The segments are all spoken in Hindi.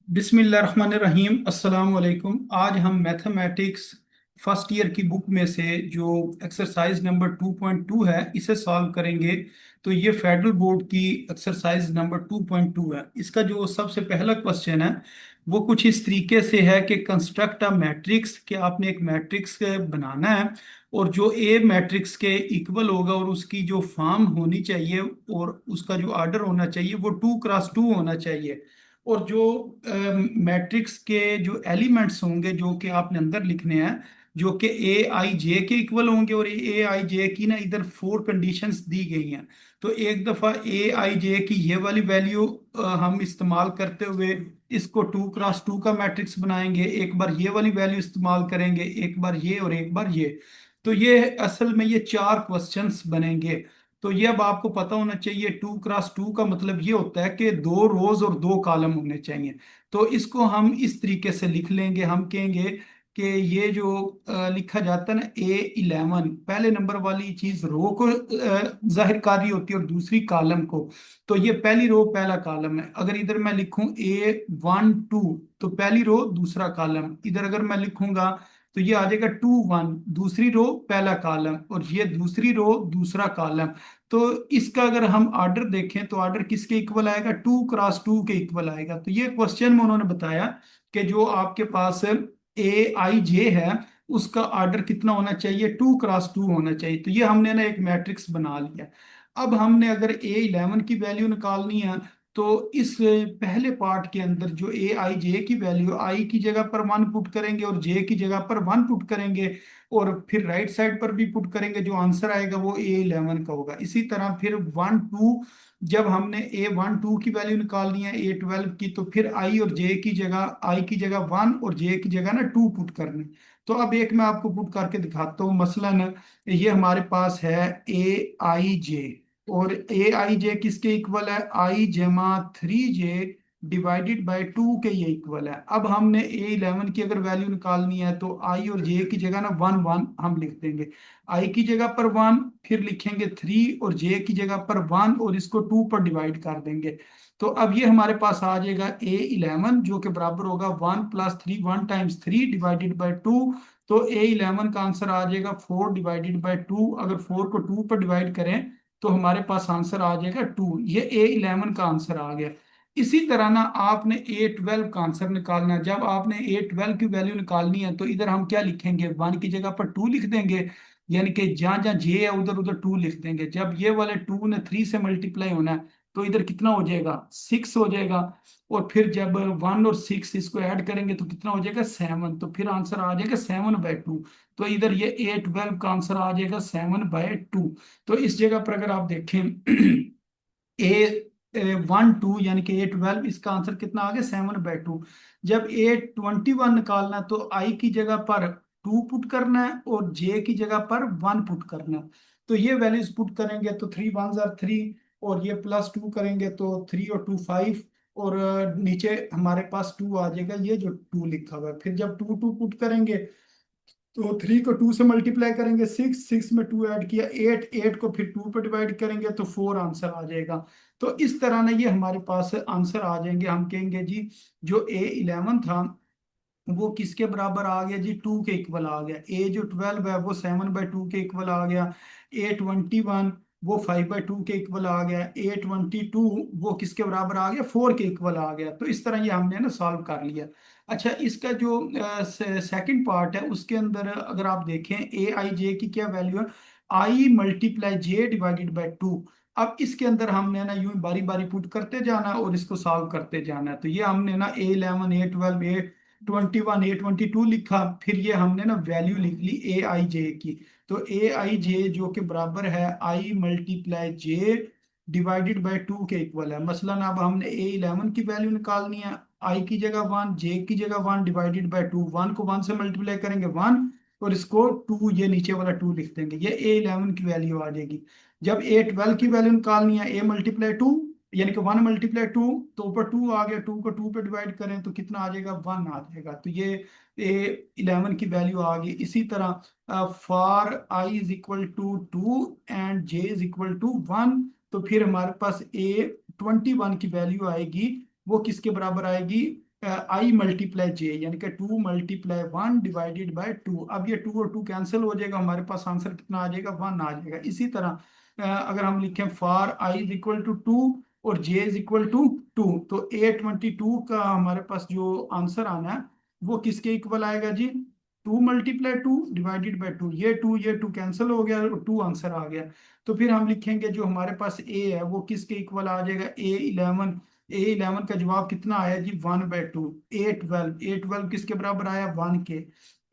बिस्मिल्लाहिर्रहमानिर्रहीम अस्सलाम वालेकुम। आज हम मैथमेटिक्स फर्स्ट ईयर की बुक में से जो एक्सरसाइज नंबर 2.2 है इसे सॉल्व करेंगे। तो ये फेडरल बोर्ड की एक्सरसाइज नंबर 2.2 है। इसका जो सबसे पहला क्वेश्चन है वो कुछ इस तरीके से है कि कंस्ट्रक्ट अ मैट्रिक्स, कि आपने एक मैट्रिक्स बनाना है और जो ए मैट्रिक्स के इक्वल होगा और उसकी जो फॉर्म होनी चाहिए और उसका जो आर्डर होना चाहिए वो 2x2 होना चाहिए। और जो मैट्रिक्स के जो एलिमेंट्स होंगे जो कि आपने अंदर लिखने हैं, जो कि ए आई जे के इक्वल होंगे। और ए आई जे की ना इधर फोर कंडीशंस दी गई हैं। तो एक दफा ए आई जे की ये वाली वैल्यू हम इस्तेमाल करते हुए इसको 2x2 का मैट्रिक्स बनाएंगे। एक बार ये वाली वैल्यू इस्तेमाल करेंगे, एक बार ये और एक बार ये। तो ये असल में ये चार क्वेश्चंस बनेंगे। तो ये अब आपको पता होना चाहिए 2x2 का मतलब ये होता है कि दो रोज और दो कॉलम होने चाहिए। तो इसको हम इस तरीके से लिख लेंगे। हम कहेंगे कि ये जो लिखा जाता है ना A11, पहले नंबर वाली चीज रो को जाहिर कर रही होती है और दूसरी कॉलम को। तो ये पहली रो पहला कॉलम है। अगर इधर मैं लिखूं A12 तो पहली रो दूसरा कॉलम। इधर अगर मैं लिखूंगा तो ये आ जाएगा 2 1, दूसरी रो पहला कॉलम और ये दूसरी रो दूसरा कॉलम। तो इसका अगर हम ऑर्डर देखें तो ऑर्डर किसके इक्वल आएगा? 2x2 के इक्वल आएगा। तो ये क्वेश्चन में उन्होंने बताया कि जो आपके पास ए आई जे है उसका ऑर्डर कितना होना चाहिए? 2x2 होना चाहिए। तो ये हमने ना एक मैट्रिक्स बना लिया। अब हमने अगर A11 की वैल्यू निकालनी है तो इस पहले पार्ट के अंदर जो ए आई जे की वैल्यू, आई की जगह पर 1 पुट करेंगे और जे की जगह पर 1 पुट करेंगे। और फिर राइट साइड पर भी पुट करेंगे, जो आंसर आएगा वो A11 का होगा। इसी तरह फिर 1 2, जब हमने A12 की वैल्यू निकालनी है A12 की, तो फिर आई और जे की जगह, आई की जगह 1 और जे की जगह ना 2 पुट करने। तो अब एक मैं आपको पुट करके दिखाता हूँ। मसलन ये हमारे पास है ए आई जे, और ए आई जे किसके इक्वल है? आई जमा 3 जे डिवाइडेड बाय 2 के ये इक्वल है। अब हमने A11 की अगर वैल्यू निकालनी है तो आई और जे की जगह ना 1 1 हम लिख देंगे। आई की जगह पर 1, फिर लिखेंगे 3 और जे की जगह पर 1 और इसको 2 पर डिवाइड कर देंगे। तो अब ये हमारे पास आ जाएगा A11 जो कि बराबर होगा 1 + 3, 1 × 3 डिवाइडेड बाय 2। तो A11 का आंसर आ जाएगा 4/2। अगर 4 को 2 पर डिवाइड करें तो हमारे पास आंसर आ जाएगा 2। ये A11 का आंसर आ गया। इसी तरह ना आपने A12 का आंसर निकालना है। जब आपने A12 की वैल्यू निकालनी है तो इधर हम क्या लिखेंगे? 1 की जगह पर 2 लिख देंगे, यानी कि जहां जहां जे है उधर उधर 2 लिख देंगे। जब ये वाले 2 ने 3 से मल्टीप्लाई होना है तो इधर कितना हो जाएगा? 6 हो जाएगा। और फिर जब 1 और 6 इसको ऐड करेंगे तो कितना हो जाएगा? 7। तो फिर आंसर आ जाएगा 7/2। तो इधर ये A12 का आंसर आ जाएगा 7/2। तो इस जगह पर अगर आप देखें A12 यानी कि A12, इसका आंसर कितना आ गया? 7/2। जब A21 निकालना है तो आई की जगह पर 2 पुट करना है और जे की जगह पर 1 पुट करना है। तो ये वैल्यूज पुट करेंगे तो 3 1 3, और ये +2 करेंगे तो 3 और 2 5। और नीचे हमारे पास 2 आ जाएगा, ये जो 2 लिखा हुआ है। फिर जब 2 2 पुट करेंगे तो 3 को 2 से मल्टीप्लाई करेंगे, 6 6 में 2 ऐड किया 8, 8 को फिर 2 पे डिवाइड करेंगे तो 4 आंसर आ जाएगा। तो इस तरह ना ये हमारे पास आंसर आ जाएंगे। हम कहेंगे जी जो A11 था वो किसके बराबर आ गया जी? 2 के इक्वल आ गया। ए जो 12 है वो 7/2 के इक्वल आ गया। A21 वो 5/2 के इक्वल आ गया। A22 वो किसके बराबर आ गया? 4 के इक्वल आ गया। तो इस तरह ये हमने ना सॉल्व कर लिया। अच्छा, इसका जो सेकंड पार्ट है उसके अंदर अगर आप देखें ए आई जे की क्या वैल्यू है? I × J/2। अब इसके अंदर हमने ना यूं बारी बारी पुट करते जाना और इसको सॉल्व करते जाना है। तो ये हमने ना A11 A12 A21 A22 लिखा, फिर ये हमने ना वैल्यू लिख ली ए आई जे की। तो ए आई जे जो कि बराबर है I × J डिवाइडेड बाय 2 के इक्वल है। मसलन अब हमने A11 की वैल्यू निकालनी है। आई की जगह 1, जे की जगह 1 डिवाइडेड बाय 2। 1 को 1 से मल्टीप्लाई करेंगे 1, और इसको 2, ये नीचे वाला 2 लिख देंगे। ये A11 की वैल्यू आ जाएगी। जब A12 की वैल्यू निकालनी है A × 2 यानी कि 1 × 2, तो ऊपर 2 आ गया, 2 को 2 पे डिवाइड करें तो कितना आ जाएगा? 1 आ जाएगा। तो ये A11 की वैल्यू आ गई। इसी तरह फॉर I = 2 एंड J = 1, तो फिर हमारे पास A21 की वैल्यू आएगी, वो किसके बराबर आएगी? आई मल्टीप्लाई जे, यानी कि 2 × 1 डिवाइडेड बाय 2। अब ये 2 और 2 कैंसिल हो जाएगा, हमारे पास आंसर कितना आ जाएगा, 1 आ जाएगा। इसी तरह अगर हम लिखें for I is equal to 2 और जे इज इक्वल टू 2, तो A22 का हमारे पास जो आंसर आना है वो किसके इक्वल आएगा जी, 2 × 2 डिवाइडेड बाय 2। ये टू कैंसिल हो गया और 2 आंसर आ गया। तो फिर हम लिखेंगे जो हमारे पास ए है वो किसके इक्वल आ जाएगा, A11 का जवाब कितना आया जी, 1/2। A12 किसके बराबर आया, 1 के।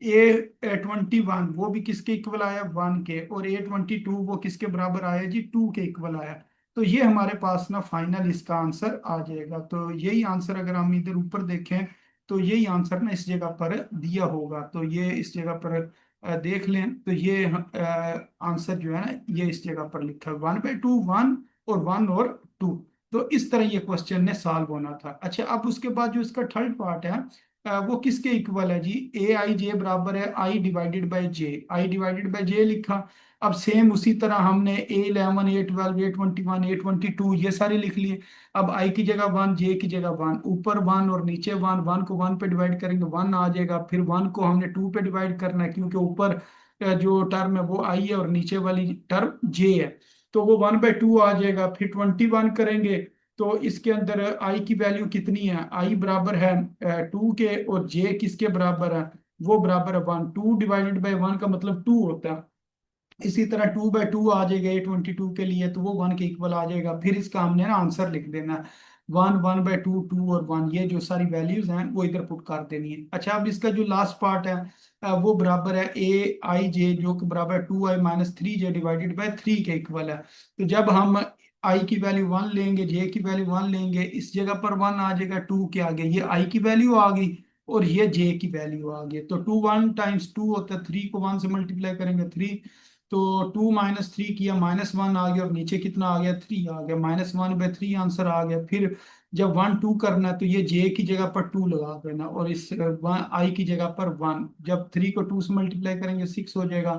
A21 वो भी किसके इक्वल आया, 1 के। और A22 वो किसके बराबर आया जी, 2 के इक्वल आया। तो ये हमारे पास ना फाइनल इसका आंसर आ जाएगा। तो यही आंसर अगर हम इधर ऊपर देखें तो यही आंसर ना इस जगह पर दिया होगा। तो ये इस जगह पर देख लें तो ये आंसर जो है ना ये इस जगह पर लिखा है, 1/2, 1 और 1 और 2। तो इस तरह ये क्वेश्चन ने सॉल्व होना था। अच्छा, अब उसके बाद जो इसका थर्ड पार्ट है वो किसके इक्वल है जी, A i j बराबर है I डिवाइडेड बाय जे लिखा। अब सेम उसी तरह हमने A11 A12 A21 A22 ये सारे लिख लिए। अब आई की जगह 1, जे की जगह 1, ऊपर 1 और नीचे 1, 1 को 1 पे डिवाइड करेंगे 1 आ जाएगा। फिर 1 को हमने 2 पे डिवाइड करना है क्योंकि ऊपर जो टर्म है वो आई है और नीचे वाली टर्म जे है, तो वो 1/2 आ जाएगा। फिर 21 करेंगे तो इसके अंदर आई की वैल्यू कितनी है, आई बराबर है 2 के, और जे किसके बराबर है, वो बराबर है 1। 2 डिवाइडेड बाय 1 का मतलब 2 होता है। इसी तरह 2/2 आ जाएगा A22 के लिए, तो वो 1 के इक्वल आ जाएगा। फिर इसका हमने ना आंसर लिख देना है 1, 1/2, 2 और 1, ये जो सारी वैल्यूज हैं वो इधर पुट कर देनी है। अच्छा, अब इसका जो लास्ट पार्ट है वो बराबर है A i j जो कि बराबर 2i - 3j डिवाइडेड बाय 3 के इक्वल है। तो जब हम आई की वैल्यू 1 लेंगे, जे की वैल्यू 1 लेंगे, इस जगह पर 1 आ जाएगा 2 के आगे, ये आई की वैल्यू आ गई और ये जे की वैल्यू आ गई। तो 2 1 टाइम्स 2 होता है, 3 को 1 से मल्टीप्लाई करेंगे 3, तो 2 - 3 किया -1 आ गया, और नीचे कितना आ गया, 3 आ गया। -1/3 आंसर आ गया। फिर जब 1 2 करना है तो ये जे की जगह पर 2 लगा देना, और इस आई की जगह पर 1। जब 3 को 2 से मल्टीप्लाई करेंगे 6 हो जाएगा।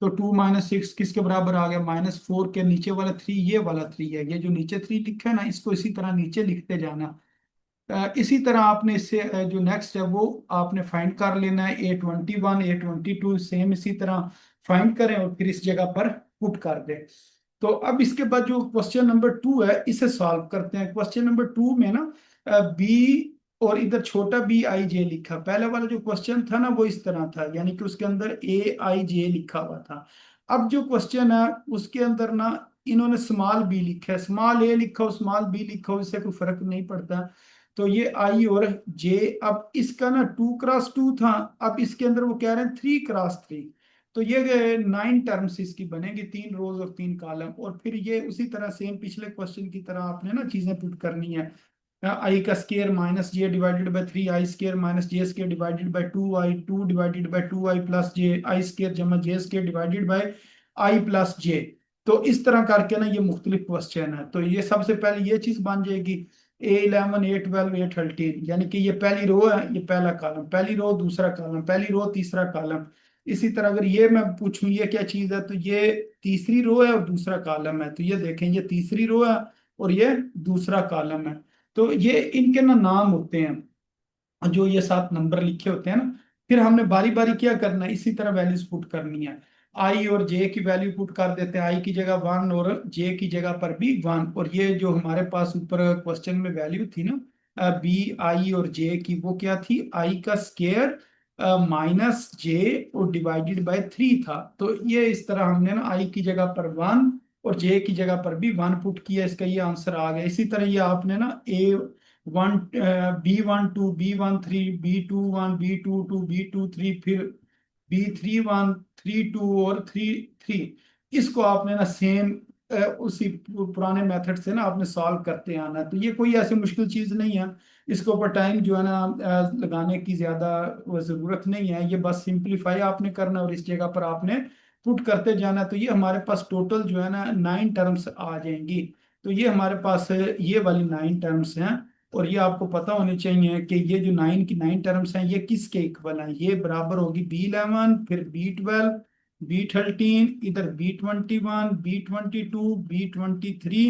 तो 2 - 6 किसके बराबर आ गया, -4 के। नीचे वाला 3 ये वाला 3 है, ये जो नीचे 3 लिखा है ना इसको इसी तरह नीचे लिखते जाना। इसी तरह आपने इससे जो नेक्स्ट है वो आपने फाइंड कर लेना है। A21 A22 सेम इसी तरह फाइंड करें और फिर इस जगह पर पुट कर दें। तो अब इसके बाद जो क्वेश्चन नंबर 2 है इसे सॉल्व करते हैं। क्वेश्चन नंबर 2 में ना बी और इधर छोटा B i j लिखा। पहले वाला जो क्वेश्चन था ना वो इस तरह था, यानी कि उसके अंदर A i j लिखा हुआ था। अब जो क्वेश्चन है उसके अंदर ना इन्होंने स्मॉल बी लिखा है, स्मॉल ए लिखा हो स्मॉल बी लिखा हो इससे कोई फर्क नहीं पड़ता। तो ये आई और जे, अब इसका ना 2 × 2 था, अब इसके अंदर वो कह रहे हैं 3 × 3। तो ये 9 टर्म्स इसकी बनेगी, 3 रोज और 3 कॉलम। और फिर ये उसी तरह सेम पिछले क्वेश्चन की तरह आपने ना चीजें पुट करनी है। आई का square -j divided by 3i² - j² divided by 2i, 2 divided by 2i plus j, आई² जमा j² divided by i plus j. तो इस तरह करके ना ये मुख्तलिफ क्वेश्चन है। तो ये सबसे पहले ये चीज बन जाएगी A11 A12 A13, यानी कि ये पहली रो है, ये पहला कॉलम, पहली रो दूसरा कॉलम, पहली रो तीसरा कॉलम। इसी तरह अगर ये मैं पूछूं ये क्या चीज है, तो ये तीसरी रो है और दूसरा कॉलम है। तो ये देखें ये तीसरी रो है और ये दूसरा कॉलम है। तो ये इनके ना नाम होते हैं जो ये 7 नंबर लिखे होते हैं ना। फिर हमने बारी बारी क्या करना है, इसी तरह वैल्यूज पुट करनी है। आई और जे की वैल्यू पुट कर देते हैं, आई की जगह 1 और जे की जगह पर भी 1। और ये जो हमारे पास ऊपर क्वेश्चन में वैल्यू थी ना B i और जे की, वो क्या थी, आई का स्केयर -j और डिवाइडेड बाय 3 था। तो ये इस तरह हमने ना आई की जगह पर 1 और जे की जगह पर भी 1 पुट किया, इसका ये आंसर आ गया। इसी तरह ये आपने ना A1 B12 B13 B21 B22 B23 फिर B31 32 और 33, इसको आपने ना सेम उसी पुराने मेथड से ना आपने सॉल्व करते आना है। तो ये कोई ऐसी मुश्किल चीज नहीं है, इसके ऊपर टाइम जो है ना लगाने की ज्यादा वो जरूरत नहीं है। ये बस सिंपलीफाई आपने करना और इस जगह पर आपने पुट करते जाना। तो ये हमारे पास टोटल जो है ना 9 टर्म्स आ जाएंगी। तो ये हमारे पास ये वाली 9 टर्म्स हैं। और ये आपको पता होनी चाहिए कि ये जो 9 टर्म्स हैं ये किसके इक्वल हैं, ये बराबर होगी B11 फिर B12 B13, इधर B21 B22 B23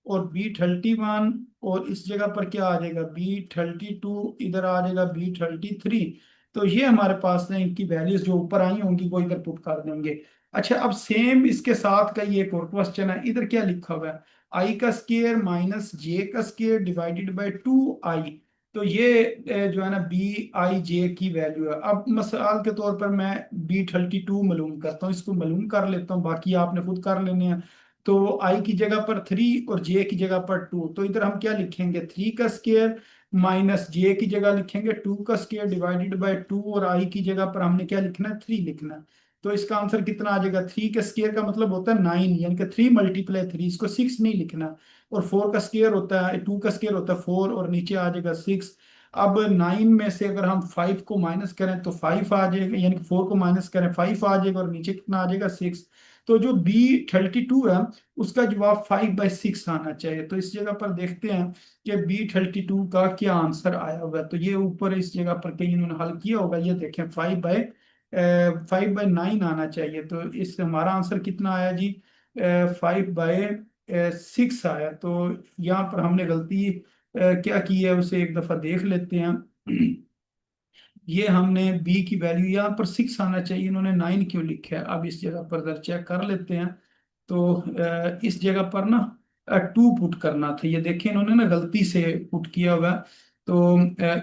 और B31, और इस जगह पर क्या आ जाएगा B32, इधर आ जाएगा B33। तो ये हमारे पास है, इनकी वैल्यूज जो ऊपर आई होंगी वो इधर पुट कर देंगे। अच्छा, अब सेम इसके साथ का ये एक और क्वेश्चन है, इधर क्या लिखा हुआ है, आई का स्केयर माइनस जे का स्केयर डिवाइडेड बाई 2i। तो ये जो है ना B i j की वैल्यू है। अब मिसाल के तौर पर मैं B32 मालूम करता हूँ, इसको मालूम कर लेता हूँ, बाकी आपने खुद कर लेने हैं। तो आई की जगह पर 3 और जे की जगह पर 2, तो इधर हम क्या लिखेंगे, 3 का स्केयर माइनस जे की जगह लिखेंगे 2 का स्केयर डिवाइडेड बाय 2, और आई की जगह पर हमने क्या लिखना है, 3 लिखना है। तो इसका आंसर कितना आ जाएगा, 3 का स्केयर का मतलब होता है 9, यानी कि 3 मल्टीप्लाई 3, इसको 6 नहीं लिखना। और 4 का स्केयर होता है, 2 का स्केयर होता है 4, और नीचे आ जाएगा 6। अब 9 में से अगर हम 5 को माइनस करें तो 5 आ जाएगा, यानी कि 4 को माइनस करें 5 आ जाएगा, और नीचे कितना आ जाएगा 6। तो जो B32 है उसका जवाब 5/6 आना चाहिए। तो इस जगह पर देखते हैं कि B32 का क्या आंसर आया हुआ है। तो ये ऊपर इस जगह पर कहीं इन्होंने हल किया होगा, ये देखें 5/9 आना चाहिए। तो इस हमारा आंसर कितना आया जी, 5/6 आया। तो यहाँ पर हमने गलती क्या की है उसे एक दफा देख लेते हैं। ये हमने बी की वैल्यू, यहाँ पर 6 आना चाहिए, इन्होंने 9 क्यों लिखा है, अब इस जगह पर जरा चेक कर लेते हैं। तो इस जगह पर ना 2 पुट करना था, ये देखिए इन्होंने ना गलती से पुट किया हुआ है। तो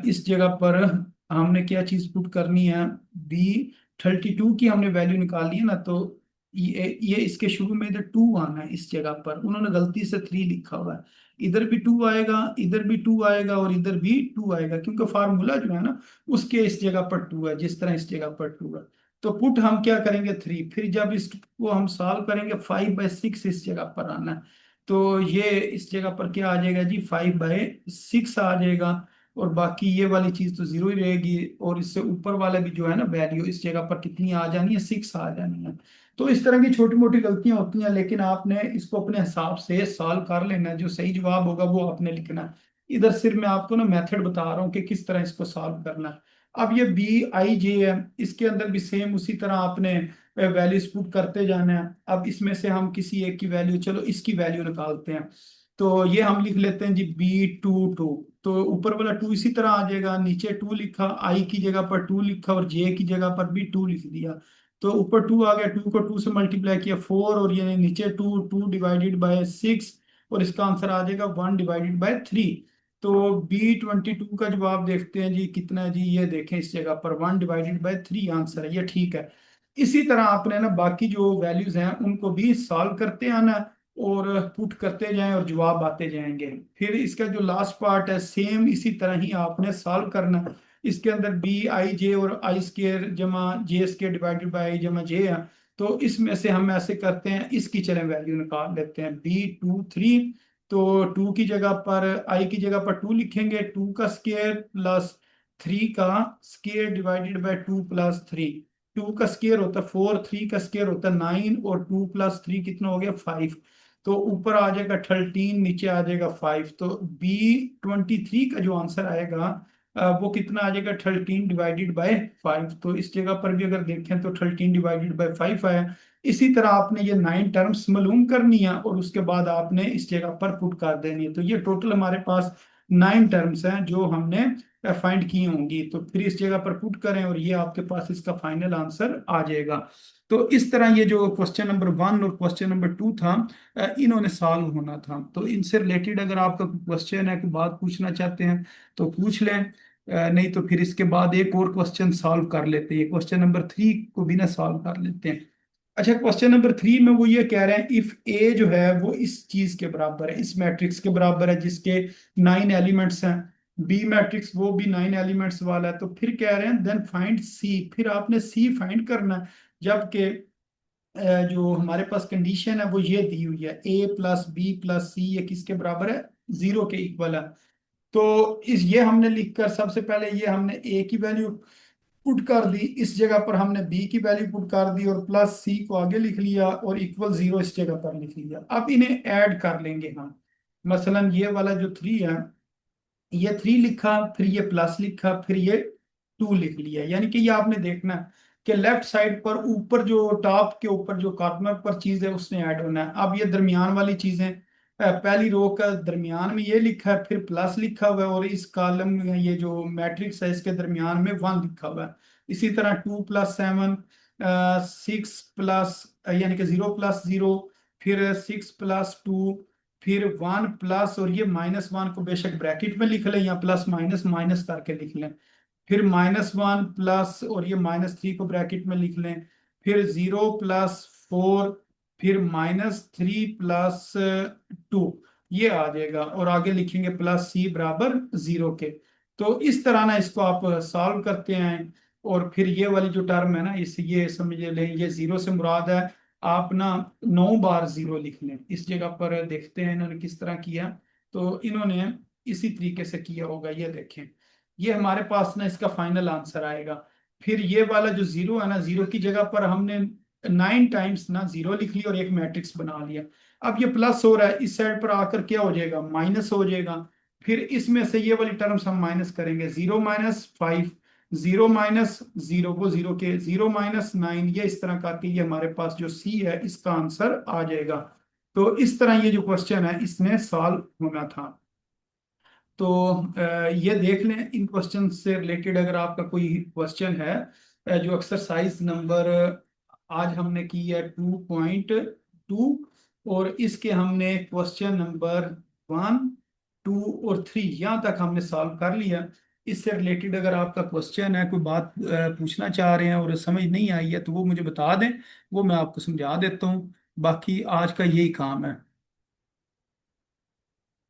इस जगह पर हमने क्या चीज पुट करनी है, B32 की हमने वैल्यू निकाली है ना, तो ये इसके शुरू में इधर 2 आना है, इस जगह पर उन्होंने गलती से 3 लिखा हुआ है। इधर भी 2 आएगा, इधर भी 2 आएगा, और इधर भी 2 आएगा, क्योंकि फार्मूला जो है ना उसके इस जगह पर 2 है, जिस तरह इस जगह पर 2 है। तो पुट हम क्या करेंगे 3, फिर जब इसको हम सॉल्व करेंगे 5/6 इस जगह पर आना है। तो ये इस जगह पर क्या आ जाएगा जी, 5/6 आ जाएगा। और बाकी ये वाली चीज तो जीरो ही रहेगी, और इससे ऊपर वाला भी जो है ना वैल्यू इस जगह पर कितनी आ जानी है, 6 आ जानी है। तो इस तरह की छोटी मोटी गलतियां होती हैं, लेकिन आपने इसको अपने हिसाब से सॉल्व कर लेना है, जो सही जवाब होगा वो आपने लिखना है। इधर सिर्फ मैं आपको ना मेथड बता रहा हूँ कि किस तरह इसको सॉल्व करना है। अब ये B i j है, इसके अंदर भी सेम उसी तरह आपने वैल्यूज पुट करते जाना है। अब इसमें से हम किसी एक की वैल्यू, चलो इसकी वैल्यू निकालते हैं। तो ये हम लिख लेते हैं जी B22। तो ऊपर वाला 2 इसी तरह आ जाएगा, नीचे 2 लिखा, आई की जगह पर 2 लिखा, और जे की जगह पर भी 2 लिख दिया। तो ऊपर 2 आ गया, 2 को 2 से मल्टीप्लाई किया 4, और ये नीचे 2, 2 डिवाइडेड बाय 6, और इसका आंसर आ जाएगा 1 डिवाइडेड बाय 3। तो B22 का जवाब देखते हैं जी कितना है जी, ये देखें इस जगह पर 1 डिवाइडेड बाय 3 आंसर है, ये ठीक है। इसी तरह आपने ना बाकी जो वैल्यूज हैं उनको भी सॉल्व करते आना, और पुट करते जाएं और जवाब आते जाएंगे। फिर इसका जो लास्ट पार्ट है सेम इसी तरह ही आपने सॉल्व करना। इसके अंदर B i j और आई स्केयर जमा जे स्केयर डिवाइडेड बाई आई जमा जे है। तो इसमें से हम ऐसे करते हैं, इसकी चलें वैल्यू निकाल लेते हैं B23। तो 2 की जगह पर, आई की जगह पर 2 लिखेंगे, 2 का स्केयर प्लस 3 का स्केयर डिवाइडेड बाय 2 प्लस 3। 2 का स्केयर होता है 4, 3 का स्केयर होता है 9, और 2 प्लस 3 कितना हो गया 5। तो ऊपर आ जाएगा 13, नीचे आ जाएगा 5। तो B23 का जो आंसर आएगा वो कितना आ जाएगा 13 डिवाइडेड बाय 5। तो इस जगह पर भी अगर देखें तो 13 डिवाइडेड बाय 5 आया। इसी तरह आपने ये 9 टर्म्स मालूम करनी है, और उसके बाद आपने इस जगह पर पुट कर देनी है। तो ये टोटल हमारे पास 9 टर्म्स हैं जो हमने फाइंड की होंगी। तो फिर इस जगह पर पुट करें, और ये आपके पास इसका फाइनल आंसर आ जाएगा। तो इस तरह ये जो क्वेश्चन नंबर 1 और क्वेश्चन नंबर 2 था, इन्होंने सॉल्व होना था। तो इनसे रिलेटेड अगर आपका कोई क्वेश्चन है, कोई बात पूछना चाहते हैं तो पूछ लें। नहीं तो फिर इसके बाद एक और क्वेश्चन सॉल्व कर लेते हैं, क्वेश्चन नंबर 3 को भी ना सॉल्व कर लेते हैं। अच्छा, क्वेश्चन नंबर 3 में वो ये कह रहे हैं, इफ ए जो है वो इस चीज के बराबर है, इस मैट्रिक्स के बराबर है जिसके 9 एलिमेंट्स हैं, बी मैट्रिक्स वो भी 9 एलिमेंट्स वाला है। तो फिर कह रहे हैं देन फाइंड सी, फिर आपने सी फाइंड करना है। जबकि जो हमारे पास कंडीशन है वो ये दी हुई है, A+B+C ये किसके बराबर है, 0 के इक्वल है। तो इस ये हमने लिखकर सबसे पहले ये हमने ए की वैल्यू पुट कर दी, इस जगह पर हमने बी की वैल्यू पुट कर दी, और प्लस सी को आगे लिख लिया, और इक्वल 0 इस जगह पर लिख लिया। अब इन्हें ऐड कर लेंगे हम। मसलन ये वाला जो 3 है, ये 3 लिखा, फिर ये प्लस लिखा, फिर ये 2 लिख लिया। यानी कि ये आपने देखना है कि लेफ्ट साइड पर ऊपर जो टॉप के ऊपर जो कॉर्नर पर चीज है उसने ऐड होना है। अब ये दरमियान वाली चीजें पहली रो का दरमियान में ये लिखा है, फिर प्लस लिखा हुआ है, और इस कॉलम में ये जो मैट्रिक्स है इसके दरमियान में 1 लिखा हुआ है। इसी तरह 2+7, 6 प्लस, यानी कि 0+0, फिर 6+2, फिर 1 प्लस, और ये -1 को बेशक ब्रैकेट में लिख लें या प्लस माइनस माइनस करके लिख लें, फिर -1 प्लस, और ये -3 को ब्रैकेट में लिख लें, फिर 0+4, फिर -3+2, ये आ जाएगा, और आगे लिखेंगे प्लस C बराबर 0 के। तो इस तरह ना इसको आप सॉल्व करते हैं, और फिर ये वाली जो टर्म है ना, इस ये समझ लें ये 0 से मुराद है। आप ना 9 बार 0 लिख लें इस जगह पर। देखते हैं इन्होंने किस तरह किया। तो इन्होंने इसी तरीके से किया होगा, ये देखें, ये हमारे पास ना इसका फाइनल आंसर आएगा। फिर ये वाला जो 0 है ना, 0 की जगह पर हमने 9 टाइम्स ना 0 लिख लिया और एक मैट्रिक्स बना लिया। अब ये प्लस हो रहा है, इस साइड पर आकर क्या हो जाएगा, माइनस हो जाएगा। फिर इसमें से ये वाली टर्म्स हम माइनस करेंगे, 0-5, 0-0 को 0 के 0-9, ये इस तरह करके ये हमारे पास जो सी है इसका आंसर आ जाएगा। तो इस तरह ये जो क्वेश्चन है इसमें सॉल्व होना था। तो ये देख लें, इन क्वेश्चन से रिलेटेड अगर आपका कोई क्वेश्चन है। जो एक्सरसाइज नंबर आज हमने की है 2.2, और इसके हमने क्वेश्चन नंबर 1, 2 और 3 यहाँ तक हमने सॉल्व कर लिया। इससे रिलेटेड अगर आपका क्वेश्चन है, कोई बात पूछना चाह रहे हैं और समझ नहीं आई है, तो वो मुझे बता दें, वो मैं आपको समझा देता हूँ। बाकी आज का यही काम है।